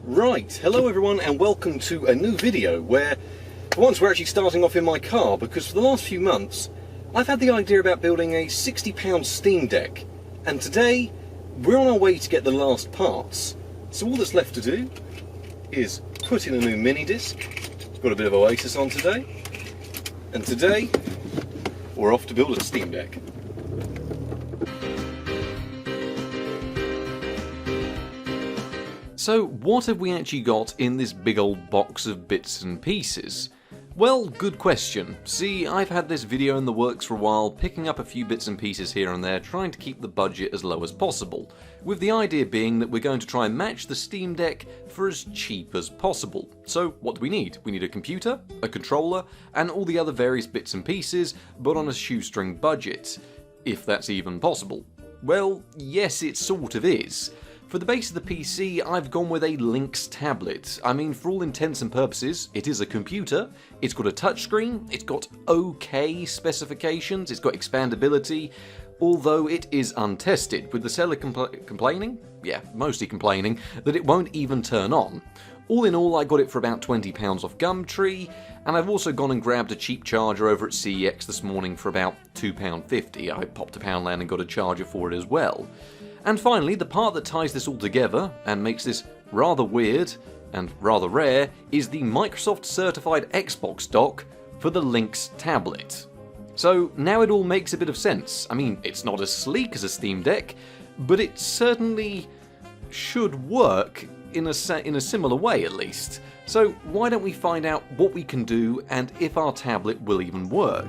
Right, hello everyone and welcome to a new video where for once we're actually starting off in my car, because for the last few months I've had the idea about building a £60 Steam Deck, and today we're on our way to get the last parts. So all that's left to do is put in a new mini disc. Got a bit of Oasis on today, and today we're off to build a Steam Deck. So what have we actually got in this big old box of bits and pieces? Well, good question. See, I've had this video in the works for a while, picking up a few bits and pieces here and there, trying to keep the budget as low as possible, with the idea being that we're going to try and match the Steam Deck for as cheap as possible. So what do we need? We need a computer, a controller, and all the other various bits and pieces, but on a shoestring budget. If that's even possible. Well, yes, it sort of is. For the base of the PC, I've gone with a Lynx tablet. I mean, for all intents and purposes, it is a computer, it's got a touchscreen, it's got okay specifications, it's got expandability, although it is untested, with the seller complaining, yeah, mostly complaining, that it won't even turn on. All in all, I got it for about £20 off Gumtree, and I've also gone and grabbed a cheap charger over at CEX this morning for about £2.50. I popped a Poundland and got a charger for it as well. And finally, the part that ties this all together, and makes this rather weird and rather rare, is the Microsoft certified Xbox dock for the Lynx tablet. So now it all makes a bit of sense. I mean, it's not as sleek as a Steam Deck, but it certainly should work in a similar way at least. So why don't we find out what we can do and if our tablet will even work?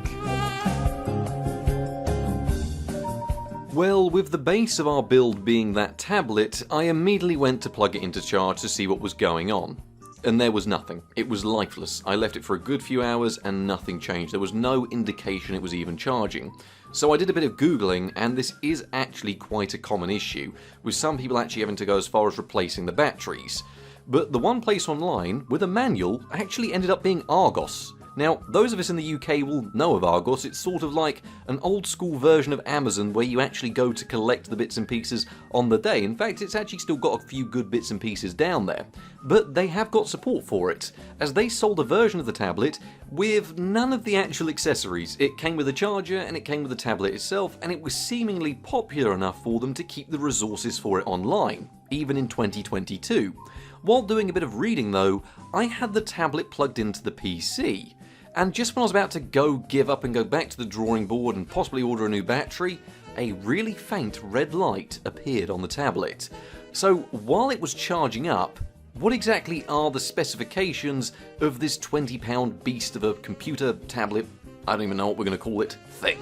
Well, with the base of our build being that tablet, I immediately went to plug it into charge to see what was going on. And there was nothing. It was lifeless. I left it for a good few hours and nothing changed. There was no indication it was even charging. So I did a bit of Googling, and this is actually quite a common issue, with some people actually having to go as far as replacing the batteries. But the one place online with a manual actually ended up being Argos. Now, those of us in the UK will know of Argos. It's sort of like an old school version of Amazon where you actually go to collect the bits and pieces on the day. In fact, it's actually still got a few good bits and pieces down there. But they have got support for it, as they sold a version of the tablet with none of the actual accessories. It came with a charger and it came with the tablet itself, and it was seemingly popular enough for them to keep the resources for it online, even in 2022. While doing a bit of reading though, I had the tablet plugged into the PC. And just when I was about to give up and go back to the drawing board and possibly order a new battery, a really faint red light appeared on the tablet. So while it was charging up, what exactly are the specifications of this £20 beast of a computer, tablet, I don't even know what we're going to call it, thing?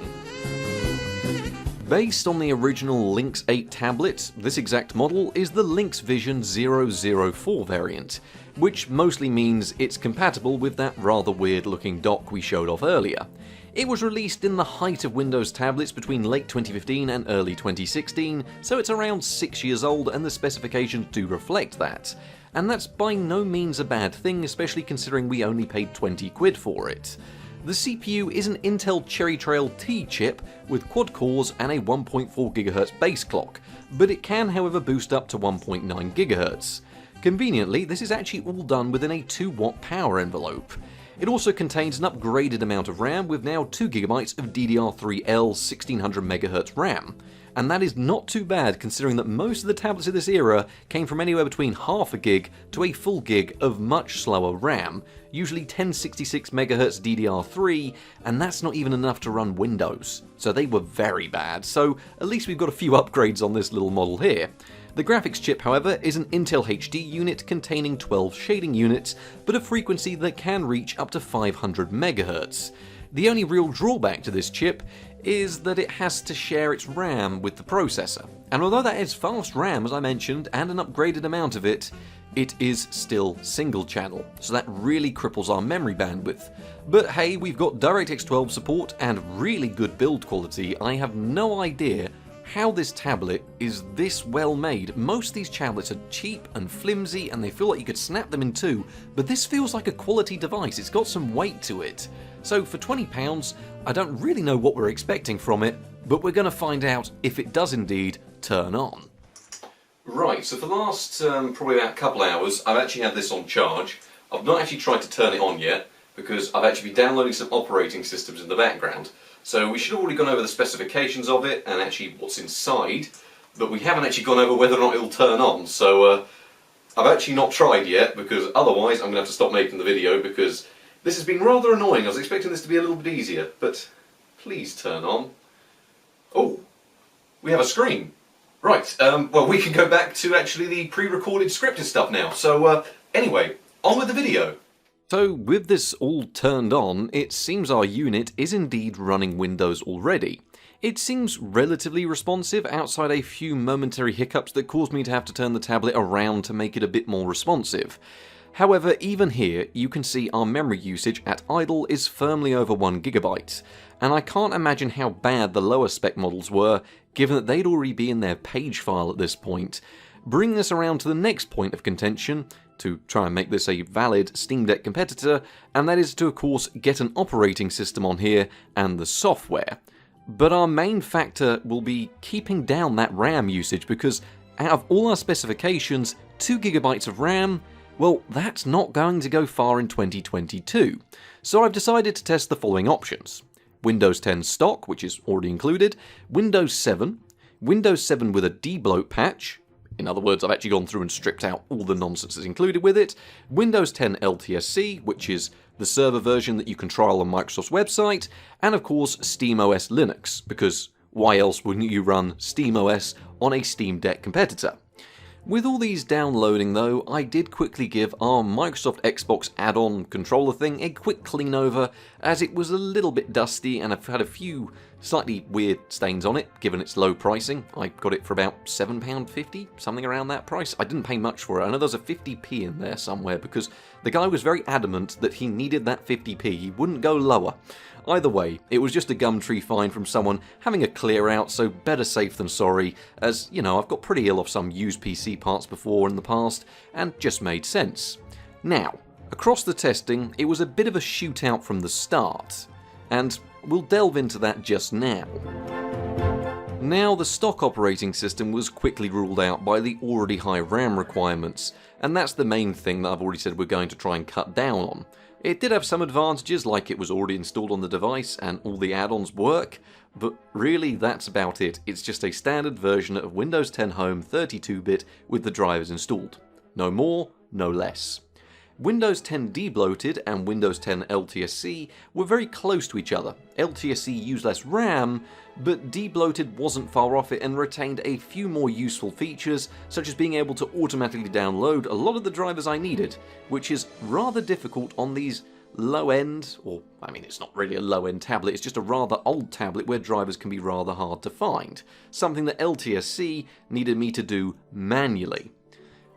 Based on the original Lynx 8 tablet, this exact model is the Lynx Vision 004 variant, which mostly means it's compatible with that rather weird looking dock we showed off earlier. It was released in the height of Windows tablets between late 2015 and early 2016, so it's around 6 years old and the specifications do reflect that. And that's by no means a bad thing, especially considering we only paid 20 quid for it. The CPU is an Intel Cherry Trail T chip with quad cores and a 1.4 GHz base clock, but it can however boost up to 1.9 GHz. Conveniently, this is actually all done within a 2-watt power envelope. It also contains an upgraded amount of RAM with now 2GB of DDR3L 1600 MHz RAM. And that is not too bad considering that most of the tablets of this era came from anywhere between half a gig to a full gig of much slower RAM, usually 1066 MHz DDR3, and that's not even enough to run Windows. So they were very bad, so at least we've got a few upgrades on this little model here. The graphics chip, however, is an Intel HD unit containing 12 shading units, but a frequency that can reach up to 500 MHz. The only real drawback to this chip is that it has to share its RAM with the processor. And although that is fast RAM, as I mentioned, and an upgraded amount of it, it is still single channel, so that really cripples our memory bandwidth. But hey, we've got DirectX 12 support and really good build quality. I have no idea how this tablet is this well made. Most of these tablets are cheap and flimsy and they feel like you could snap them in two, but this feels like a quality device. It's got some weight to it. So for £20, I don't really know what we're expecting from it, but we're going to find out if it does indeed turn on. Right, so for the last probably about a couple hours, I've actually had this on charge. I've not actually tried to turn it on yet, because I've actually been downloading some operating systems in the background. So we should have already gone over the specifications of it, and actually what's inside, but we haven't actually gone over whether or not it'll turn on. So I've actually not tried yet, because otherwise I'm going to have to stop making the video, because this has been rather annoying. I was expecting this to be a little bit easier, but please turn on. Oh, we have a screen. Right, well, we can go back to actually the pre-recorded scripted stuff now. So, anyway, on with the video. So, with this all turned on, it seems our unit is indeed running Windows already. It seems relatively responsive outside a few momentary hiccups that caused me to have to turn the tablet around to make it a bit more responsive. However, even here, you can see our memory usage at idle is firmly over 1GB, and I can't imagine how bad the lower spec models were, given that they'd already be in their page file at this point. Bringing us around to the next point of contention, to try and make this a valid Steam Deck competitor, and that is to of course get an operating system on here and the software. But our main factor will be keeping down that RAM usage, because out of all our specifications, 2GB of RAM, well, that's not going to go far in 2022. So I've decided to test the following options. Windows 10 stock, which is already included, Windows 7, Windows 7 with a debloat patch, in other words, I've actually gone through and stripped out all the nonsense that's included with it, Windows 10 LTSC, which is the server version that you can trial on Microsoft's website, and of course SteamOS Linux, because why else wouldn't you run SteamOS on a Steam Deck competitor? With all these downloading though, I did quickly give our Microsoft Xbox add-on controller thing a quick clean over, as it was a little bit dusty and I've had a few slightly weird stains on it, given its low pricing. I got it for about £7.50, something around that price. I didn't pay much for it. I know there's a 50p in there somewhere, because the guy was very adamant that he needed that 50p, he wouldn't go lower. Either way, it was just a Gumtree fine from someone having a clear out, so better safe than sorry, as, you know, I've got pretty ill of some used PC parts before in the past, and just made sense. Now, across the testing, it was a bit of a shootout from the start, and we'll delve into that just now. Now, the stock operating system was quickly ruled out by the already high RAM requirements, and that's the main thing that I've already said we're going to try and cut down on. It did have some advantages, like it was already installed on the device and all the add-ons work, but really that's about it. It's just a standard version of Windows 10 Home 32-bit with the drivers installed. No more, no less. Windows 10 debloated and Windows 10 LTSC were very close to each other. LTSC used less RAM, but debloated wasn't far off it and retained a few more useful features, such as being able to automatically download a lot of the drivers I needed, which is rather difficult on these low-end, or I mean it's not really a low-end tablet, it's just a rather old tablet where drivers can be rather hard to find, something that LTSC needed me to do manually.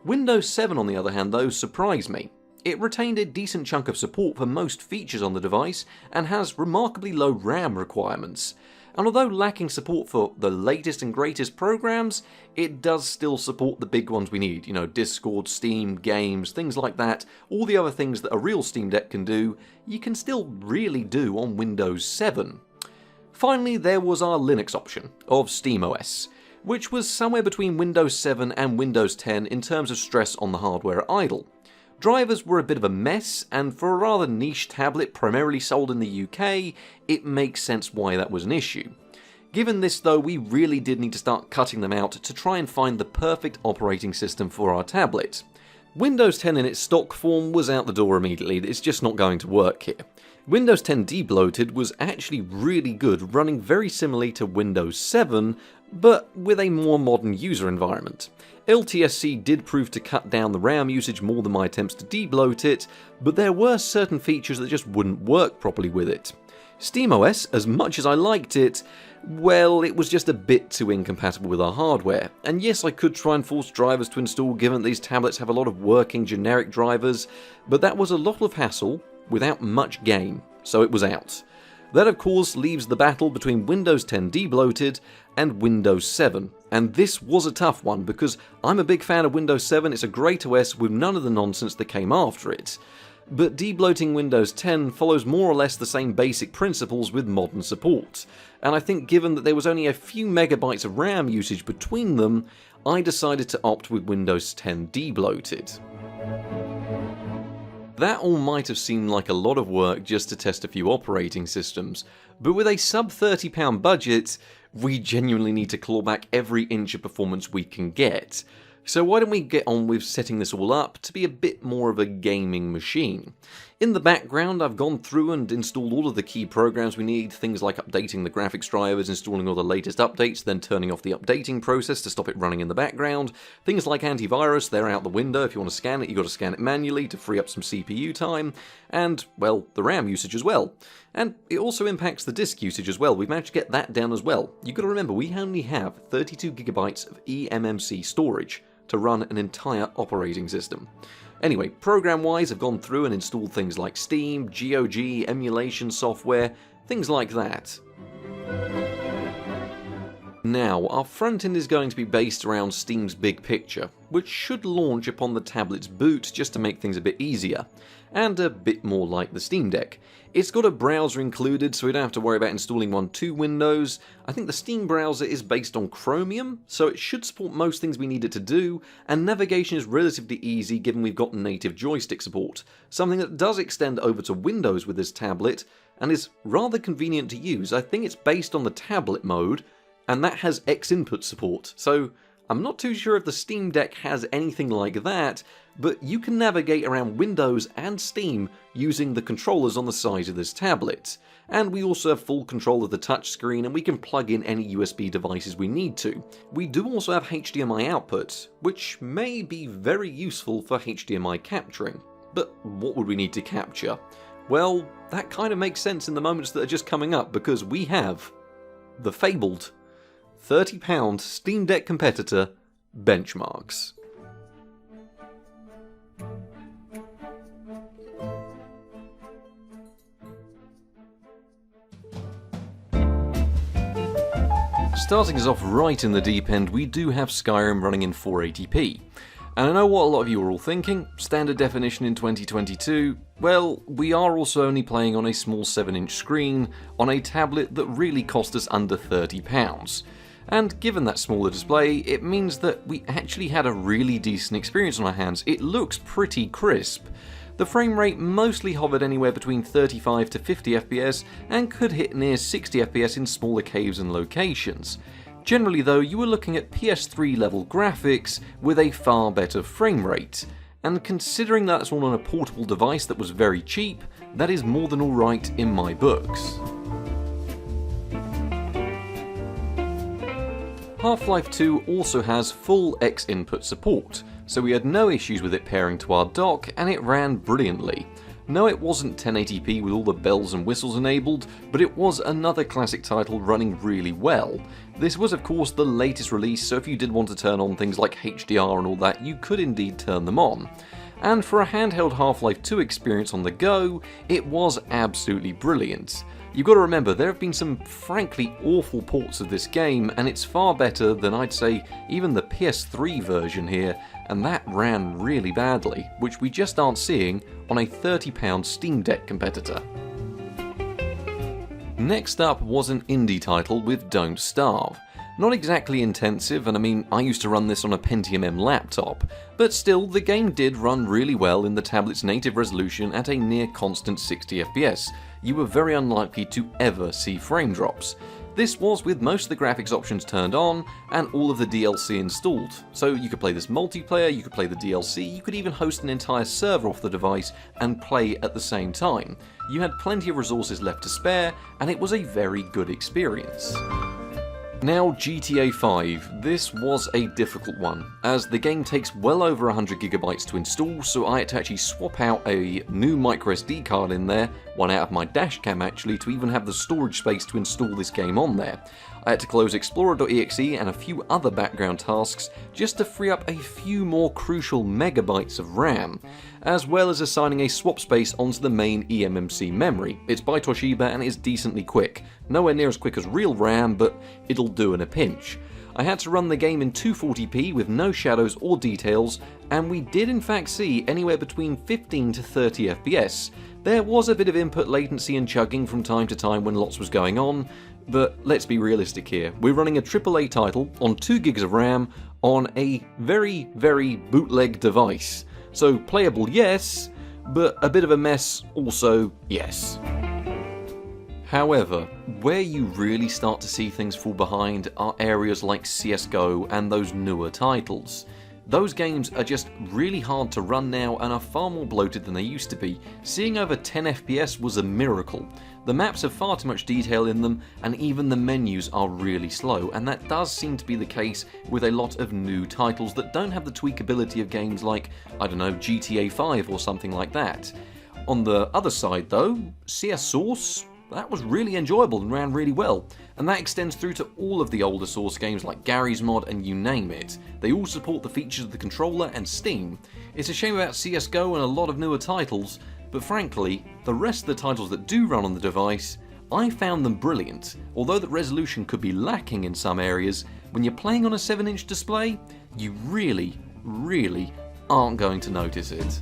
Windows 7 on the other hand though surprised me. It retained a decent chunk of support for most features on the device and has remarkably low RAM requirements. And although lacking support for the latest and greatest programs, it does still support the big ones we need, you know, Discord, Steam, games, things like that. All the other things that a real Steam Deck can do, you can still really do on Windows 7. Finally, there was our Linux option of SteamOS, which was somewhere between Windows 7 and Windows 10 in terms of stress on the hardware at idle. Drivers were a bit of a mess, and for a rather niche tablet primarily sold in the UK, it makes sense why that was an issue. Given this though, we really did need to start cutting them out to try and find the perfect operating system for our tablet. Windows 10 in its stock form was out the door immediately, it's just not going to work here. Windows 10 debloated was actually really good, running very similarly to Windows 7, but with a more modern user environment. LTSC did prove to cut down the RAM usage more than my attempts to debloat it, but there were certain features that just wouldn't work properly with it. SteamOS, as much as I liked it, well, it was just a bit too incompatible with our hardware. And yes, I could try and force drivers to install given that these tablets have a lot of working generic drivers, but that was a lot of hassle without much gain, so it was out. That of course leaves the battle between Windows 10 debloated and Windows 7, and this was a tough one because I'm a big fan of Windows 7, it's a great OS with none of the nonsense that came after it. But debloating Windows 10 follows more or less the same basic principles with modern support, and I think given that there was only a few megabytes of RAM usage between them, I decided to opt with Windows 10 debloated. That all might have seemed like a lot of work just to test a few operating systems, but with a sub £30 budget, we genuinely need to claw back every inch of performance we can get. So why don't we get on with setting this all up to be a bit more of a gaming machine. In the background, I've gone through and installed all of the key programs we need, things like updating the graphics drivers, installing all the latest updates, then turning off the updating process to stop it running in the background. Things like antivirus, they're out the window. If you want to scan it, you've got to scan it manually to free up some CPU time, and, well, the RAM usage as well. And it also impacts the disk usage as well. We've managed to get that down as well. You've got to remember, we only have 32GB of eMMC storage to run an entire operating system. Anyway, program-wise, I've gone through and installed things like Steam, GOG, emulation software, things like that. Now, our front end is going to be based around Steam's big picture, which should launch upon the tablet's boot just to make things a bit easier, and a bit more like the Steam Deck. It's got a browser included, so we don't have to worry about installing one to Windows. I think the Steam browser is based on Chromium, so it should support most things we need it to do, and navigation is relatively easy given we've got native joystick support, something that does extend over to Windows with this tablet, and is rather convenient to use. I think it's based on the tablet mode, and that has X input support, so I'm not too sure if the Steam Deck has anything like that, but you can navigate around Windows and Steam using the controllers on the side of this tablet. And we also have full control of the touchscreen, and we can plug in any USB devices we need to. We do also have HDMI output, which may be very useful for HDMI capturing. But what would we need to capture? Well, that kind of makes sense in the moments that are just coming up, because we have the fabled £30 Steam Deck competitor, Benchmarks. Starting us off right in the deep end, we do have Skyrim running in 480p. And I know what a lot of you are all thinking, standard definition in 2022, well, we are also only playing on a small 7-inch screen on a tablet that really cost us under £30. And given that smaller display, it means that we actually had a really decent experience on our hands. It looks pretty crisp. The frame rate mostly hovered anywhere between 35 to 50 FPS and could hit near 60 FPS in smaller caves and locations. Generally though, you were looking at PS3 level graphics with a far better frame rate. And considering that's all on a portable device that was very cheap, that is more than alright in my books. Half-Life 2 also has full X input support, so we had no issues with it pairing to our dock, and it ran brilliantly. No, it wasn't 1080p with all the bells and whistles enabled, but it was another classic title running really well. This was of course the latest release, so if you did want to turn on things like HDR and all that, you could indeed turn them on. And for a handheld Half-Life 2 experience on the go, it was absolutely brilliant. You've got to remember, there have been some frankly awful ports of this game, and it's far better than I'd say even the PS3 version here, and that ran really badly, which we just aren't seeing on a £30 Steam Deck competitor. Next up was an indie title with Don't Starve. Not exactly intensive, and I mean, I used to run this on a Pentium M laptop, but still, the game did run really well in the tablet's native resolution at a near constant 60 FPS. You were very unlikely to ever see frame drops. This was with most of the graphics options turned on and all of the DLC installed. So you could play this multiplayer, you could play the DLC, you could even host an entire server off the device and play at the same time. You had plenty of resources left to spare, and it was a very good experience. Now GTA 5, this was a difficult one, as the game takes well over 100GB to install, so I had to actually swap out a new microSD card in there, one out of my dashcam actually, to even have the storage space to install this game on there. I had to close Explorer.exe and a few other background tasks just to free up a few more crucial megabytes of RAM, as well as assigning a swap space onto the main eMMC memory. It's by Toshiba and is decently quick. Nowhere near as quick as real RAM, but it'll do in a pinch. I had to run the game in 240p with no shadows or details, and we did in fact see anywhere between 15 to 30 FPS. There was a bit of input latency and chugging from time to time when lots was going on, but let's be realistic here. We're running a AAA title on 2 gigs of RAM on a very, very bootleg device. So playable, yes, but a bit of a mess also, yes. However, where you really start to see things fall behind are areas like CSGO and those newer titles. Those games are just really hard to run now and are far more bloated than they used to be. Seeing over 10 FPS was a miracle. The maps have far too much detail in them, and even the menus are really slow, and that does seem to be the case with a lot of new titles that don't have the tweakability of games like, I don't know, GTA 5 or something like that. On the other side though, CS Source, that was really enjoyable and ran really well, and that extends through to all of the older Source games like Garry's Mod and you name it. They all support the features of the controller and Steam. It's a shame about CSGO and a lot of newer titles, but frankly, the rest of the titles that do run on the device, I found them brilliant. Although the resolution could be lacking in some areas, when you're playing on a 7-inch display, you really, really aren't going to notice it.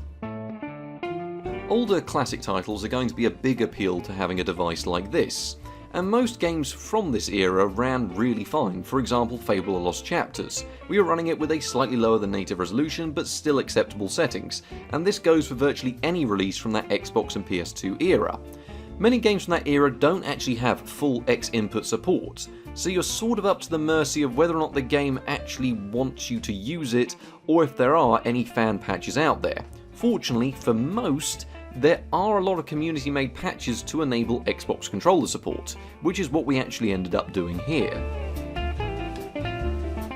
Older classic titles are going to be a big appeal to having a device like this, and most games from this era ran really fine. For example, Fable: A Lost Chapters. We were running it with a slightly lower than native resolution, but still acceptable settings, and this goes for virtually any release from that Xbox and PS2 era. Many games from that era don't actually have full X input support, so you're sort of up to the mercy of whether or not the game actually wants you to use it, or if there are any fan patches out there. Fortunately, for most, there are a lot of community-made patches to enable Xbox controller support, which is what we actually ended up doing here.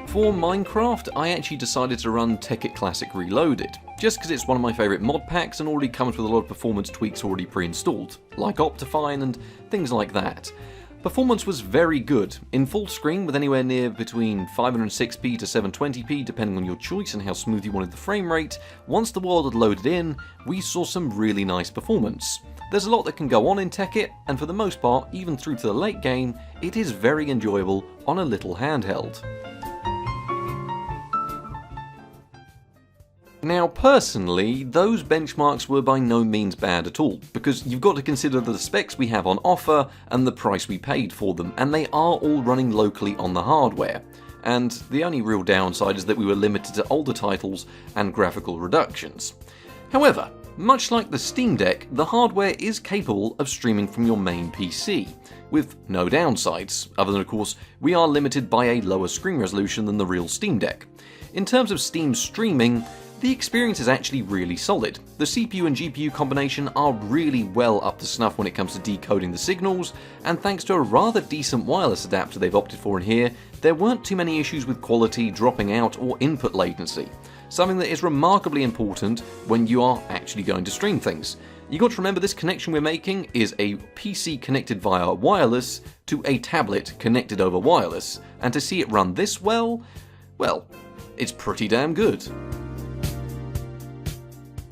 For Minecraft, I actually decided to run TEKKIT Classic Reloaded, just because it's one of my favourite mod packs and already comes with a lot of performance tweaks already pre-installed, like Optifine and things like that. Performance was very good, in full screen with anywhere near between 506p to 720p depending on your choice and how smooth you wanted the frame rate. Once the world had loaded in, we saw some really nice performance. There's a lot that can go on in TEKKIT, and for the most part, even through to the late game, it is very enjoyable on a little handheld. Now personally, those benchmarks were by no means bad at all, because you've got to consider the specs we have on offer and the price we paid for them, and they are all running locally on the hardware. And the only real downside is that we were limited to older titles and graphical reductions. However, much like the Steam Deck, the hardware is capable of streaming from your main PC, with no downsides, other than of course we are limited by a lower screen resolution than the real Steam Deck. In terms of Steam streaming, the experience is actually really solid. The CPU and GPU combination are really well up to snuff when it comes to decoding the signals, and thanks to a rather decent wireless adapter they've opted for in here, there weren't too many issues with quality, dropping out, or input latency, something that is remarkably important when you are actually going to stream things. You got to remember this connection we're making is a PC connected via wireless to a tablet connected over wireless, and to see it run this well, it's pretty damn good.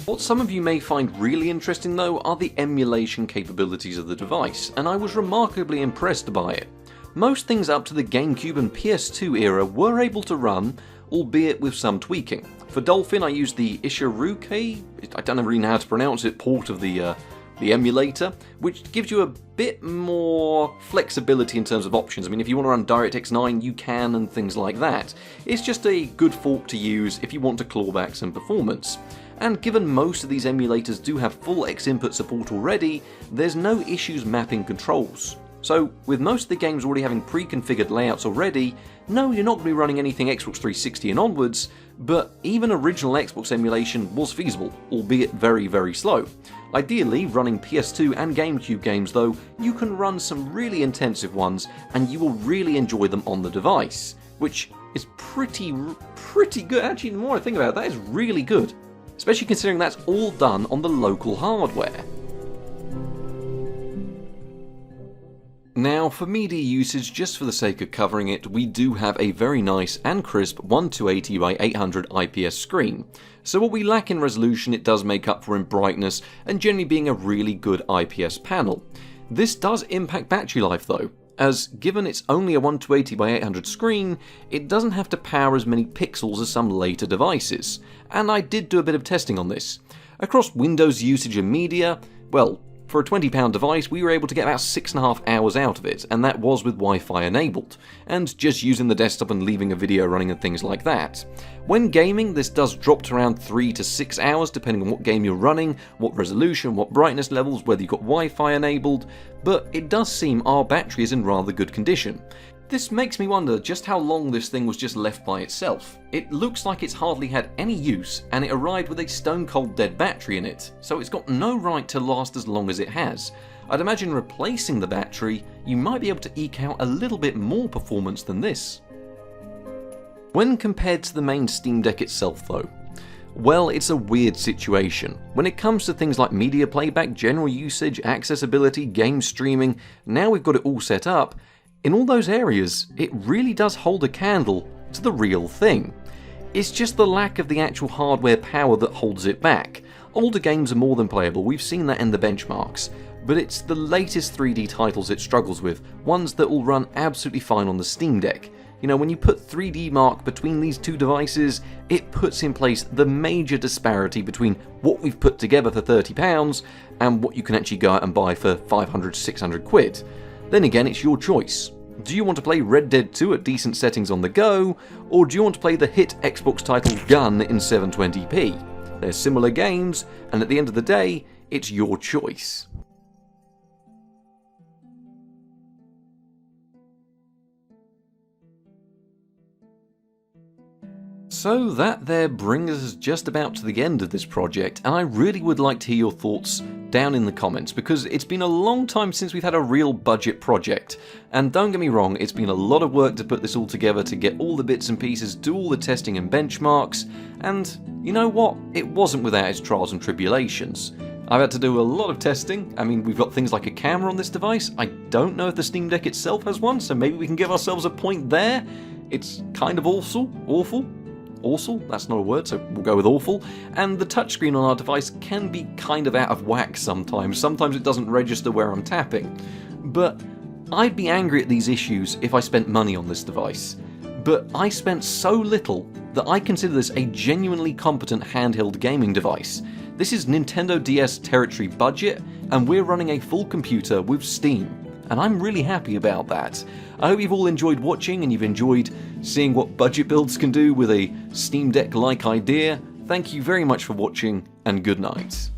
What some of you may find really interesting though are the emulation capabilities of the device, and I was remarkably impressed by it. Most things up to the GameCube and PS2 era were able to run, albeit with some tweaking. For Dolphin I used the Ishiruke, I don't really know how to pronounce it, port of the emulator, which gives you a bit more flexibility in terms of options. I mean, if you want to run DirectX 9 you can, and things like that. It's just a good fork to use if you want to claw back some performance. And given most of these emulators do have full X input support already, there's no issues mapping controls. So with most of the games already having pre-configured layouts already, no, you're not going to be running anything Xbox 360 and onwards, but even original Xbox emulation was feasible, albeit very, very slow. Ideally, running PS2 and GameCube games though, you can run some really intensive ones and you will really enjoy them on the device, which is pretty good. Actually, the more I think about it, that is really good. Especially considering that's all done on the local hardware. Now, for media usage, just for the sake of covering it, we do have a very nice and crisp 1280 by 800 IPS screen. So what we lack in resolution it does make up for in brightness and generally being a really good IPS panel. This does impact battery life though, as given it's only a 1280 by 800 screen, it doesn't have to power as many pixels as some later devices, and I did do a bit of testing on this. Across Windows usage and media, well, For a £20 device, we were able to get about 6.5 hours out of it, and that was with Wi-Fi enabled, and just using the desktop and leaving a video running and things like that. When gaming, this does drop to around 3 to 6 hours, depending on what game you're running, what resolution, what brightness levels, whether you've got Wi-Fi enabled, but it does seem our battery is in rather good condition. This makes me wonder just how long this thing was just left by itself. It looks like it's hardly had any use, and it arrived with a stone cold dead battery in it, so it's got no right to last as long as it has. I'd imagine replacing the battery, you might be able to eke out a little bit more performance than this. When compared to the main Steam Deck itself though, well, it's a weird situation. When it comes to things like media playback, general usage, accessibility, game streaming, now we've got it all set up, in all those areas, it really does hold a candle to the real thing. It's just the lack of the actual hardware power that holds it back. Older games are more than playable, we've seen that in the benchmarks, but it's the latest 3D titles it struggles with, ones that will run absolutely fine on the Steam Deck. You know, when you put 3D Mark between these two devices, it puts in place the major disparity between what we've put together for £30 and what you can actually go out and buy for 500, 600 quid. Then again, it's your choice. Do you want to play Red Dead 2 at decent settings on the go, or do you want to play the hit Xbox title Gun in 720p? They're similar games, and at the end of the day, it's your choice. So that there brings us just about to the end of this project, and I really would like to hear your thoughts down in the comments, because it's been a long time since we've had a real budget project. And don't get me wrong, it's been a lot of work to put this all together, to get all the bits and pieces, do all the testing and benchmarks, and you know what? It wasn't without its trials and tribulations. I've had to do a lot of testing. I mean, we've got things like a camera on this device. I don't know if the Steam Deck itself has one, so maybe we can give ourselves a point there. It's kind of awful. Awful? That's not a word, so we'll go with awful. And the touchscreen on our device can be kind of out of whack sometimes. Sometimes it doesn't register where I'm tapping. But I'd be angry at these issues if I spent money on this device. But I spent so little that I consider this a genuinely competent handheld gaming device. This is Nintendo DS territory budget, and we're running a full computer with Steam. And I'm really happy about that. I hope you've all enjoyed watching and you've enjoyed seeing what budget builds can do with a Steam Deck-like idea. Thank you very much for watching, and good night.